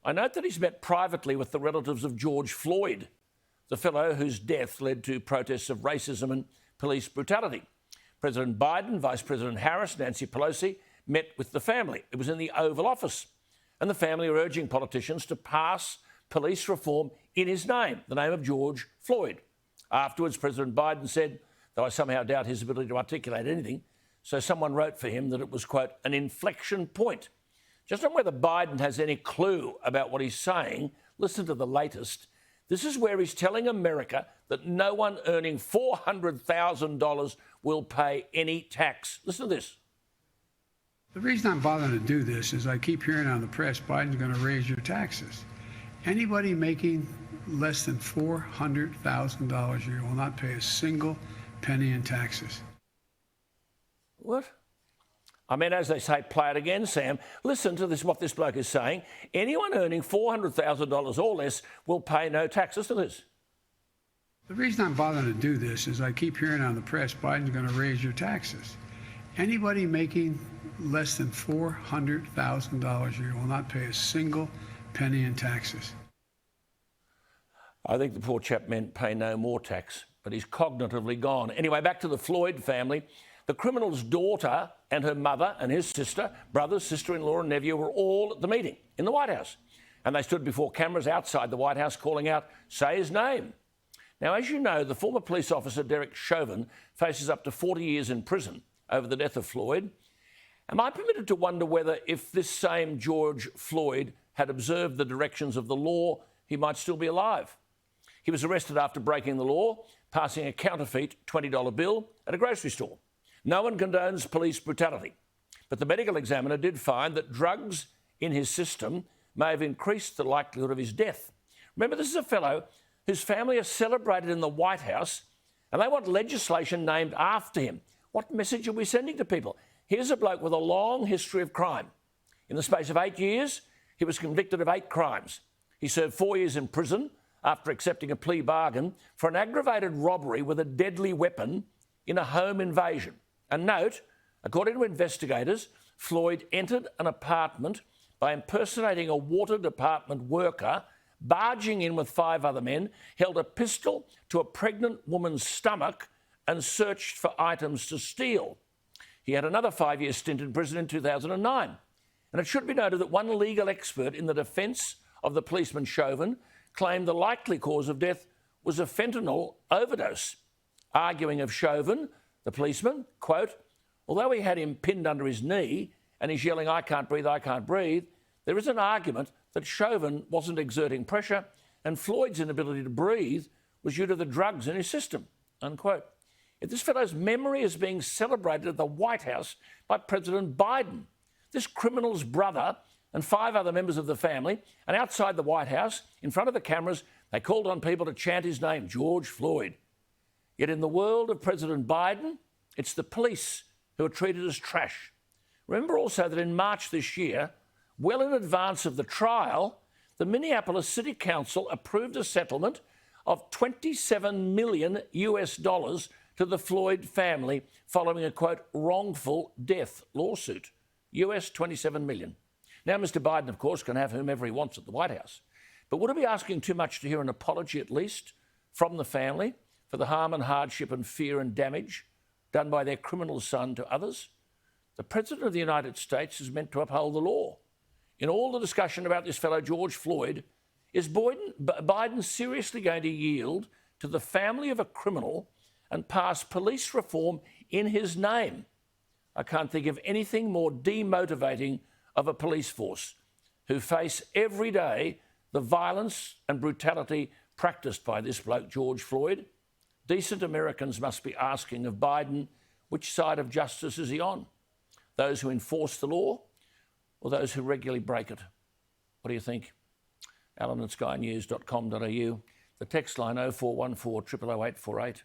I note that he's met privately with the relatives of George Floyd, the fellow whose death led to protests of racism and police brutality. President Biden, Vice President Harris, Nancy Pelosi met with the family. It was in the Oval Office. And the family are urging politicians to pass police reform in his name, the name of George Floyd. Afterwards, President Biden said, though I somehow doubt his ability to articulate anything, so someone wrote for him that it was, quote, an inflection point. Just on whether Biden has any clue about what he's saying, listen to the latest. This is where he's telling America that no one earning $400,000 will pay any tax. Listen to this. The reason I'm bothering to do this is I keep hearing on the press Biden's going to raise your taxes. Anybody making less than $400,000 a year will not pay a single penny in taxes. What? I mean, as they say, play it again, Sam. Listen to this, what this bloke is saying. Anyone earning $400,000 or less will pay no tax. Listen to this. The reason I'm bothering to do this is I keep hearing on the press Biden's going to raise your taxes. Anybody making less than $400,000 a year will not pay a single penny in taxes. I think the poor chap meant pay no more tax, but he's cognitively gone. Anyway, back to the Floyd family. The criminal's daughter and her mother and his sister, brother, sister-in-law and nephew were all at the meeting in the White House. And they stood before cameras outside the White House calling out, say his name. Now, as you know, the former police officer Derek Chauvin faces up to 40 years in prison over the death of Floyd. Am I permitted to wonder whether if this same George Floyd had observed the directions of the law, he might still be alive? He was arrested after breaking the law, passing a counterfeit $20 bill at a grocery store. No one condones police brutality, but the medical examiner did find that drugs in his system may have increased the likelihood of his death. Remember, this is a fellow whose family are celebrated in the White House, and they want legislation named after him. What message are we sending to people? Here's a bloke with a long history of crime. In the space of 8 years, he was convicted of 8 crimes. He served 4 years in prison after accepting a plea bargain for an aggravated robbery with a deadly weapon in a home invasion. And note, according to investigators, Floyd entered an apartment by impersonating a water department worker, barging in with 5 other men, held a pistol to a pregnant woman's stomach and searched for items to steal. He had another 5-year stint in prison in 2009. And it should be noted that one legal expert in the defence of the policeman Chauvin claimed the likely cause of death was a fentanyl overdose, arguing of Chauvin, the policeman, quote, although he had him pinned under his knee and he's yelling, I can't breathe, there is an argument that Chauvin wasn't exerting pressure and Floyd's inability to breathe was due to the drugs in his system, unquote. If this fellow's memory is being celebrated at the White House by President Biden, this criminal's brother and 5 other members of the family, and outside the White House, in front of the cameras, they called on people to chant his name, George Floyd. Yet in the world of President Biden, it's the police who are treated as trash. Remember also that in March this year, well in advance of the trial, the Minneapolis City Council approved a settlement of $27 million to the Floyd family following a, quote, wrongful death lawsuit. US $27 million. Now, Mr. Biden, of course, can have whomever he wants at the White House. But would it be asking too much to hear an apology, at least, from the family for the harm and hardship and fear and damage done by their criminal son to others? The President of the United States is meant to uphold the law. In all the discussion about this fellow George Floyd, is Biden seriously going to yield to the family of a criminal and pass police reform in his name? I can't think of anything more demotivating of a police force who face every day the violence and brutality practiced by this bloke, George Floyd. Decent Americans must be asking of Biden, which side of justice is he on? Those who enforce the law or those who regularly break it? What do you think? Alan at skynews.com.au. The text line 0414 00848.